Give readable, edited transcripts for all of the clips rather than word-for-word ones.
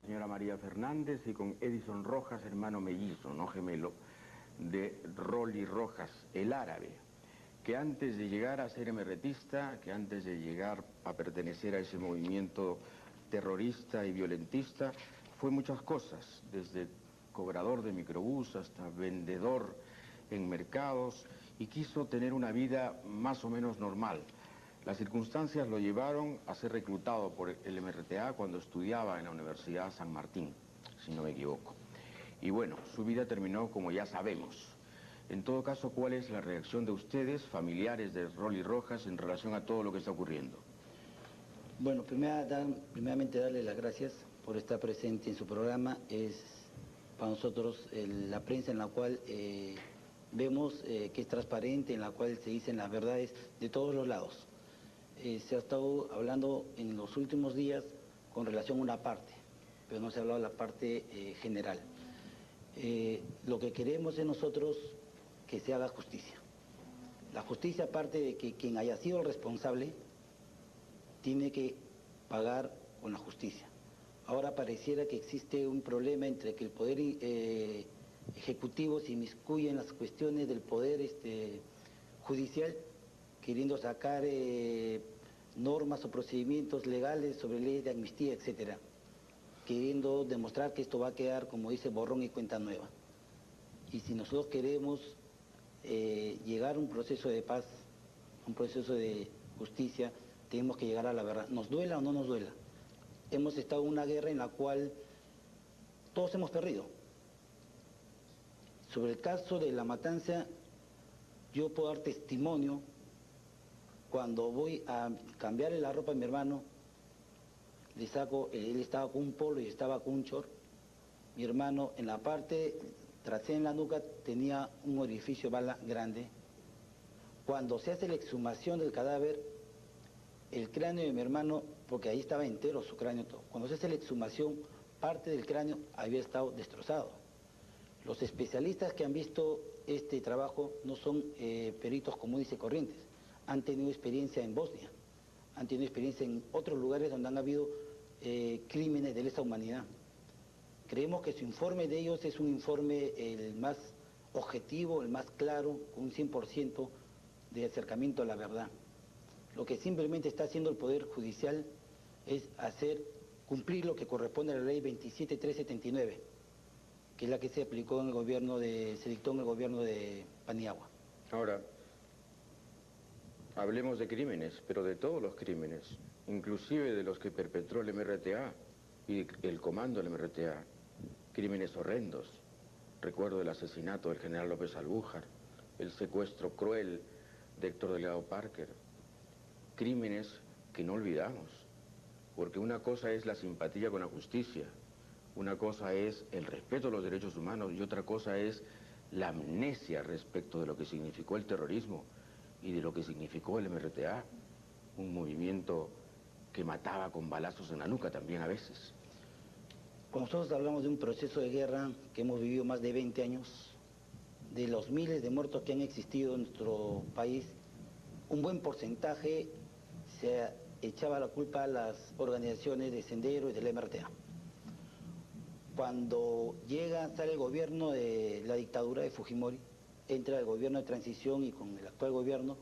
señora María Fernández y con Edison Rojas, hermano mellizo, no gemelo, de Rolly Rojas, el árabe, que antes de llegar a ser emeretista, que antes de llegar a pertenecer a ese movimiento terrorista y violentista, fue muchas cosas, desde cobrador de microbús hasta vendedor en mercados, y quiso tener una vida más o menos normal. Las circunstancias lo llevaron a ser reclutado por el MRTA cuando estudiaba en la Universidad San Martín, si no me equivoco. Y bueno, su vida terminó como ya sabemos. En todo caso, ¿cuál es la reacción de ustedes, familiares de Rolly Rojas, en relación a todo lo que está ocurriendo? Bueno, primeramente darle las gracias por estar presente en su programa. Es para nosotros la prensa en la cual vemos que es transparente, en la cual se dicen las verdades de todos los lados. Se ha estado hablando en los últimos días con relación a una parte, pero no se ha hablado de la parte general. Lo que queremos es nosotros que se haga justicia. La justicia, aparte de que quien haya sido el responsable, tiene que pagar con la justicia. Ahora pareciera que existe un problema entre que el Poder Ejecutivo se inmiscuye en las cuestiones del Poder Judicial, queriendo sacar normas o procedimientos legales sobre leyes de amnistía, etcétera, queriendo demostrar que esto va a quedar, como dice, borrón y cuenta nueva. Y si nosotros queremos llegar a un proceso de paz, un proceso de justicia, tenemos que llegar a la verdad, nos duela o no nos duela. Hemos estado en una guerra en la cual todos hemos perdido. Sobre el caso de la matanza, yo puedo dar testimonio. Cuando voy a cambiarle la ropa a mi hermano, le saco, él estaba con un polo y estaba con un short. Mi hermano en la parte trasera, en la nuca, tenía un orificio bala grande. Cuando se hace la exhumación del cadáver, el cráneo de mi hermano, porque ahí estaba entero su cráneo todo, cuando se hace la exhumación, parte del cráneo había estado destrozado. Los especialistas que han visto este trabajo no son peritos comunes y corrientes, han tenido experiencia en Bosnia, han tenido experiencia en otros lugares donde han habido crímenes de lesa humanidad. Creemos que su informe de ellos es un informe el más objetivo, el más claro, con un 100% de acercamiento a la verdad. Lo que simplemente está haciendo el Poder Judicial es cumplir lo que corresponde a la ley 27379, que es la que se aplicó en el gobierno se dictó en el gobierno de Paniagua. Ahora, hablemos de crímenes, pero de todos los crímenes, inclusive de los que perpetró el MRTA y el comando del MRTA. Crímenes horrendos. Recuerdo el asesinato del general López Albújar, el secuestro cruel de Héctor Delgado Parker. Crímenes que no olvidamos, porque una cosa es la simpatía con la justicia, una cosa es el respeto a los derechos humanos y otra cosa es la amnesia respecto de lo que significó el terrorismo y de lo que significó el MRTA, un movimiento que mataba con balazos en la nuca también a veces. Cuando nosotros hablamos de un proceso de guerra que hemos vivido más de 20 años, de los miles de muertos que han existido en nuestro país, un buen porcentaje se echaba la culpa a las organizaciones de Sendero y del MRTA. Cuando sale el gobierno de la dictadura de Fujimori, entra el gobierno de transición y con el actual gobierno,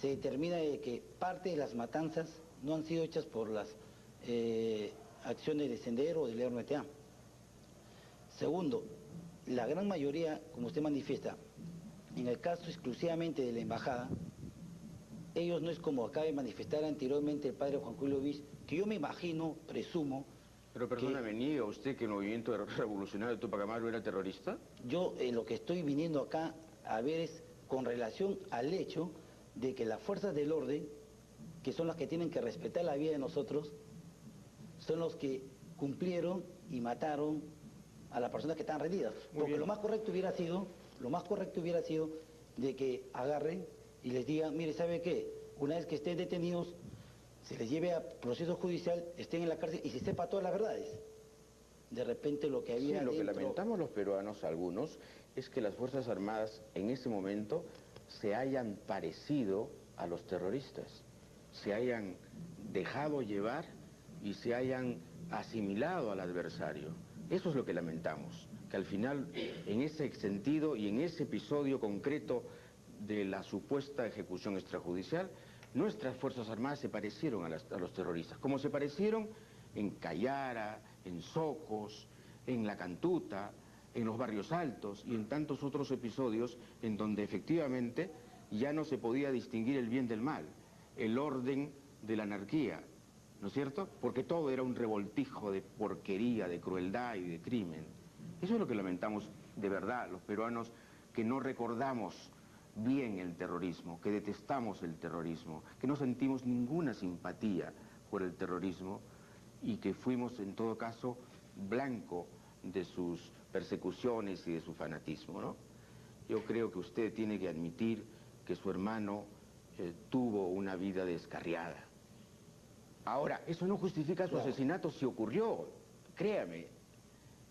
se determina de que parte de las matanzas no han sido hechas por las acciones de Sendero o del MRTA. Segundo, la gran mayoría, como usted manifiesta, en el caso exclusivamente de la embajada, ellos no es como acaba de manifestar anteriormente el padre Juan Julio Vich, que yo me imagino, presumo... Pero perdóname, ¿niega usted que el movimiento revolucionario de Tupac Amaru era terrorista? Yo lo que estoy viniendo acá a ver es con relación al hecho de que las fuerzas del orden, que son las que tienen que respetar la vida de nosotros, son los que cumplieron y mataron a las personas que están rendidas. Porque lo más correcto hubiera sido de que agarren y les digan, mire, ¿sabe qué? Una vez que estén detenidos, se les lleve a proceso judicial, estén en la cárcel y se sepa todas las verdades. De repente lo que había lo que dentro... lamentamos los peruanos, algunos, es que las Fuerzas Armadas en ese momento se hayan parecido a los terroristas, se hayan dejado llevar y se hayan asimilado al adversario. Eso es lo que lamentamos, que al final, en ese sentido y en ese episodio concreto de la supuesta ejecución extrajudicial, nuestras Fuerzas Armadas se parecieron a los terroristas, como se parecieron en Cayara, en Socos, en La Cantuta, en los Barrios Altos y en tantos otros episodios en donde efectivamente ya no se podía distinguir el bien del mal, el orden de la anarquía, ¿no es cierto? Porque todo era un revoltijo de porquería, de crueldad y de crimen. Eso es lo que lamentamos de verdad los peruanos, que no recordamos bien el terrorismo, que detestamos el terrorismo, que no sentimos ninguna simpatía por el terrorismo y que fuimos en todo caso blanco de sus persecuciones y de su fanatismo, ¿no? Yo creo que usted tiene que admitir que su hermano tuvo una vida descarriada. Ahora, eso no justifica su asesinato si ocurrió, créame,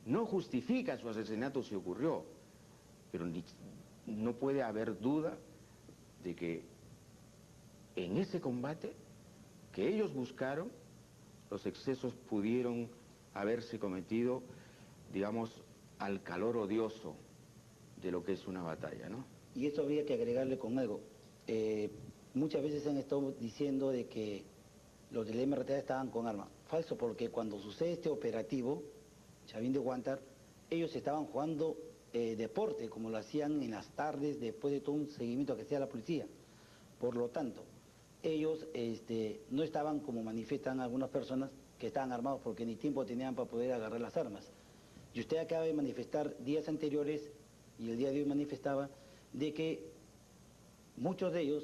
no justifica su asesinato si ocurrió, pero no puede haber duda de que en ese combate que ellos buscaron, los excesos pudieron haberse cometido, digamos, al calor odioso de lo que es una batalla, ¿no? Y esto habría que agregarle con algo. Muchas veces han estado diciendo de que los del MRTA estaban con armas. Falso, porque cuando sucede este operativo, Chavín de Huántar, ellos estaban jugando deporte, como lo hacían en las tardes, después de todo un seguimiento que hacía la policía. Por lo tanto, ellos no estaban, como manifiestan algunas personas, que estaban armados porque ni tiempo tenían para poder agarrar las armas. Y usted acaba de manifestar días anteriores, y el día de hoy manifestaba, de que muchos de ellos,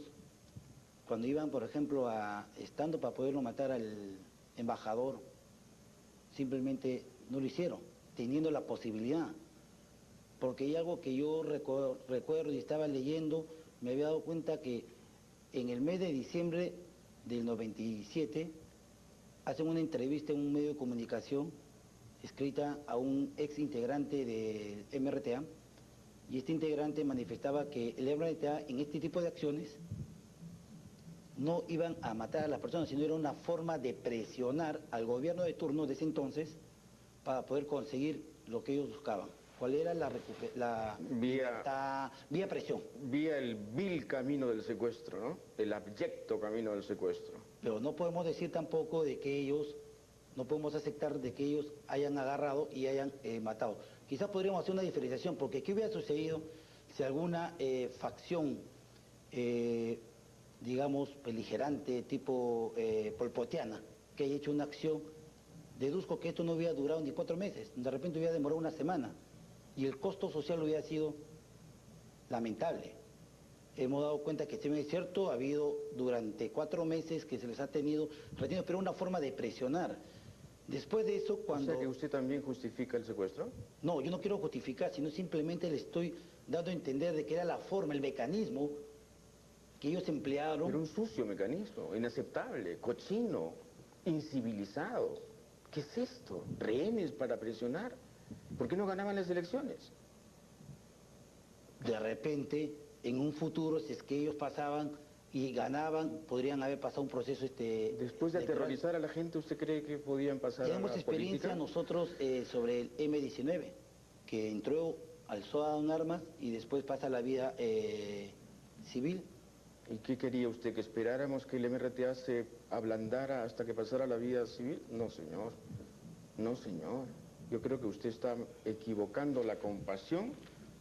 cuando iban, por ejemplo, estando para poderlo matar al embajador, simplemente no lo hicieron, teniendo la posibilidad. Porque hay algo que yo recuerdo y estaba leyendo, me había dado cuenta que en el mes de diciembre del 97 hacen una entrevista en un medio de comunicación escrita a un ex integrante del MRTA, y este integrante manifestaba que el MRTA en este tipo de acciones no iban a matar a las personas, sino era una forma de presionar al gobierno de turno de ese entonces para poder conseguir lo que ellos buscaban. ¿Cuál era la vía presión? Vía el vil camino del secuestro, ¿no? El abyecto camino del secuestro. Pero no podemos decir tampoco de que ellos, no podemos aceptar de que ellos hayan agarrado y hayan matado. Quizás podríamos hacer una diferenciación, porque ¿qué hubiera sucedido si alguna facción, digamos, beligerante, tipo polpotiana, que haya hecho una acción? Deduzco que esto no hubiera durado ni 4 meses, de repente hubiera demorado una semana, y el costo social hubiera sido lamentable. Hemos dado cuenta que, si bien es cierto, ha habido durante 4 meses que se les ha tenido retenidos, pero una forma de presionar. Después de eso, cuando... O sea, que usted también justifica el secuestro. No, yo no quiero justificar, sino simplemente le estoy dando a entender de que era la forma, el mecanismo que ellos emplearon. Era un sucio mecanismo, inaceptable, cochino, incivilizado. ¿Qué es esto? ¿Rehenes para presionar? ¿Por qué no ganaban las elecciones? De repente, en un futuro, si es que ellos pasaban y ganaban, podrían haber pasado un proceso Después de aterrorizar a la gente, ¿usted cree que podían pasar a la Tenemos experiencia política? nosotros sobre el M-19, que entró, alzó en armas y después pasa a la vida civil. ¿Y qué quería usted? ¿Que esperáramos que el MRTA se ablandara hasta que pasara la vida civil? No, señor. No, señor. Yo creo que usted está equivocando la compasión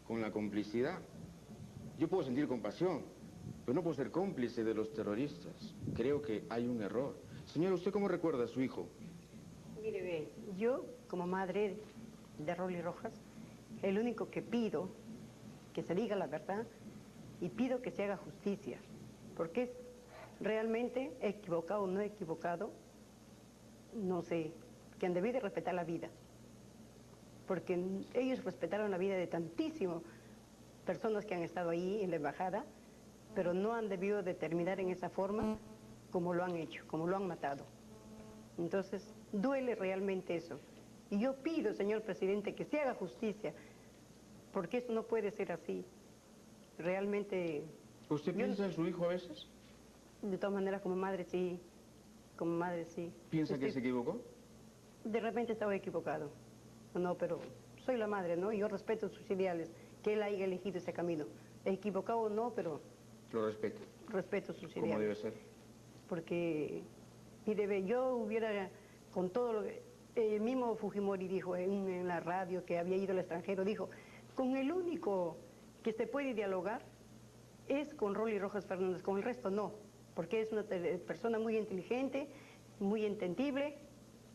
con la complicidad. Yo puedo sentir compasión, pero no puedo ser cómplice de los terroristas. Creo que hay un error. Señora, ¿usted cómo recuerda a su hijo? Mire, ve, yo como madre de Rolly Rojas, el único que pido que se diga la verdad y pido que se haga justicia, porque es realmente equivocado o no equivocado, no sé, que han debido respetar la vida, porque ellos respetaron la vida de tantísimas personas que han estado ahí en la embajada, pero no han debido de terminar en esa forma como lo han hecho, como lo han matado. Entonces, duele realmente eso. Y yo pido, señor presidente, que se haga justicia, porque eso no puede ser así. Realmente... ¿Usted piensa en su hijo a veces? De todas maneras, como madre, sí. como madre sí. ¿Piensa que se equivocó? De repente estaba equivocado. No, pero soy la madre, ¿no? Yo respeto sus ideales, que él haya elegido ese camino. Equivocado o no, pero Lo respeto. respeto sus ¿Cómo ideales. debe ser? Porque, mire, yo hubiera, con todo lo que... El mismo Fujimori dijo en la radio que había ido al extranjero, dijo, con el único que se puede dialogar es con Rolly Rojas Fernández, con el resto no, porque es una persona muy inteligente, muy entendible,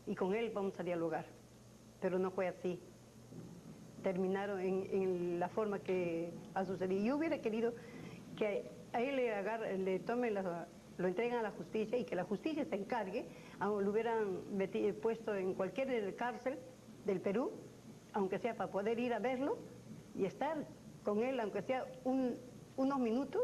y con él vamos a dialogar. Pero no fue así. Terminaron en la forma que ha sucedido. Yo hubiera querido que a él le tomen lo entreguen a la justicia y que la justicia se encargue, lo hubieran puesto en cualquier cárcel del Perú, aunque sea para poder ir a verlo y estar con él, aunque sea unos minutos,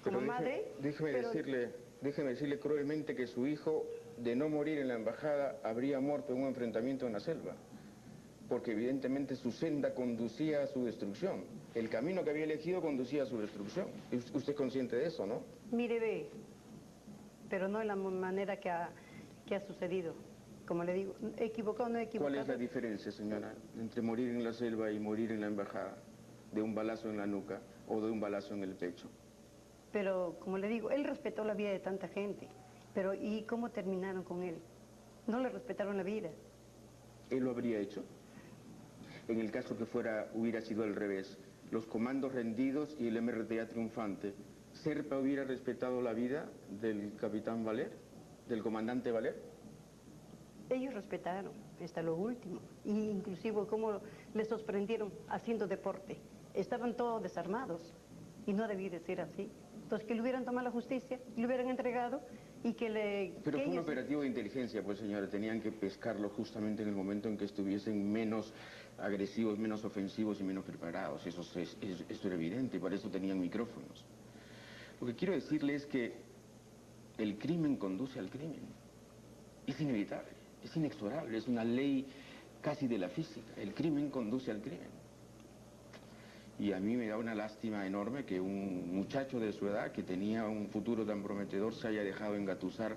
como madre. Déjeme decirle cruelmente que su hijo, de no morir en la embajada, habría muerto en un enfrentamiento en la selva, porque evidentemente su senda conducía a su destrucción. El camino que había elegido conducía a su destrucción. Usted es consciente de eso, ¿no? Mire, ve, pero no de la manera que ha sucedido. Como le digo, equivocado o no equivocado. ¿Cuál es la diferencia, señora, entre morir en la selva y morir en la embajada? ¿De un balazo en la nuca o de un balazo en el pecho? Pero, como le digo, él respetó la vida de tanta gente. Pero, ¿y cómo terminaron con él? No le respetaron la vida. ¿Él lo habría hecho? En el caso que hubiera sido al revés, los comandos rendidos y el MRTA triunfante, ¿Serpa hubiera respetado la vida del capitán Valer, del comandante Valer? Ellos respetaron hasta lo último, y inclusive cómo les sorprendieron haciendo deporte. Estaban todos desarmados y no debía de ser así. Entonces, que le hubieran tomado la justicia, le hubieran entregado y que le... Pero que fue un ellos... operativo de inteligencia, pues señora, tenían que pescarlo justamente en el momento en que estuviesen menos agresivos, menos ofensivos y menos preparados. Eso era evidente y para eso tenían micrófonos. Lo que quiero decirle es que el crimen conduce al crimen. Es inevitable, es inexorable, es una ley casi de la física. El crimen conduce al crimen. Y a mí me da una lástima enorme que un muchacho de su edad, que tenía un futuro tan prometedor, se haya dejado engatusar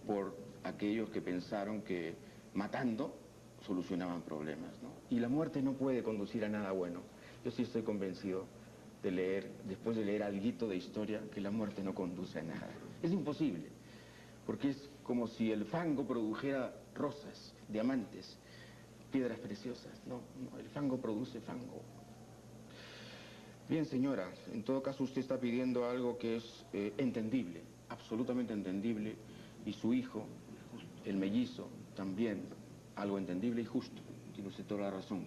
por aquellos que pensaron que matando solucionaban problemas, ¿no? Y la muerte no puede conducir a nada bueno. Yo sí estoy convencido de leer, después de leer alguito de historia, que la muerte no conduce a nada. Es imposible, porque es como si el fango produjera rosas, diamantes, piedras preciosas. No, el fango produce fango. Bien, señora, en todo caso usted está pidiendo algo que es entendible, absolutamente entendible, y su hijo, el mellizo, también algo entendible y justo. Tiene usted toda la razón.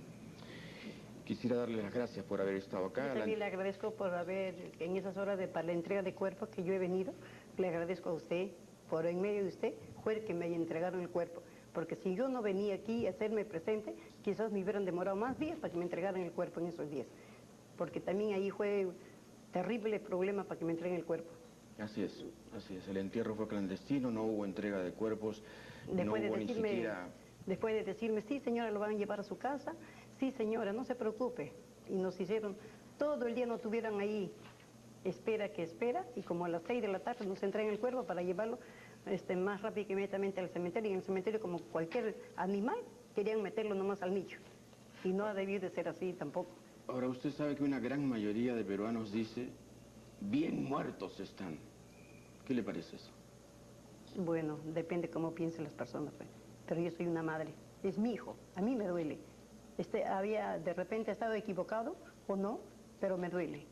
Quisiera darle las gracias por haber estado acá. Yo también le agradezco por haber, en esas horas para la entrega de cuerpos que yo he venido, le agradezco a usted, por en medio de usted, fue el que me entregaron el cuerpo. Porque si yo no venía aquí a hacerme presente, quizás me hubieran demorado más días para que me entregaran el cuerpo en esos días. Porque también ahí fue terrible problema para que me entreguen el cuerpo. Así es, así es. El entierro fue clandestino, no hubo entrega de cuerpos, no hubo ni siquiera... Después de decirme, sí señora, lo van a llevar a su casa, sí señora, no se preocupe. Y nos hicieron, todo el día nos tuvieron ahí, espera, y como a las 6 de la tarde nos entregan el cuerpo para llevarlo más rápido que inmediatamente al cementerio. Y en el cementerio, como cualquier animal, querían meterlo nomás al nicho. Y no ha debido de ser así tampoco. Ahora, usted sabe que una gran mayoría de peruanos dice, bien muertos están. ¿Qué le parece eso? Bueno, depende cómo piensen las personas, pues. Pero yo soy una madre, es mi hijo, a mí me duele. Había de repente estado equivocado o no, pero me duele.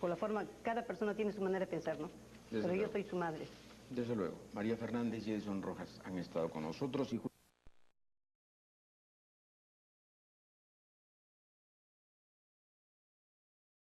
Por la forma, cada persona tiene su manera de pensar, ¿no? Pero yo soy su madre. Desde luego. María Fernández y Edison Rojas han estado con nosotros y...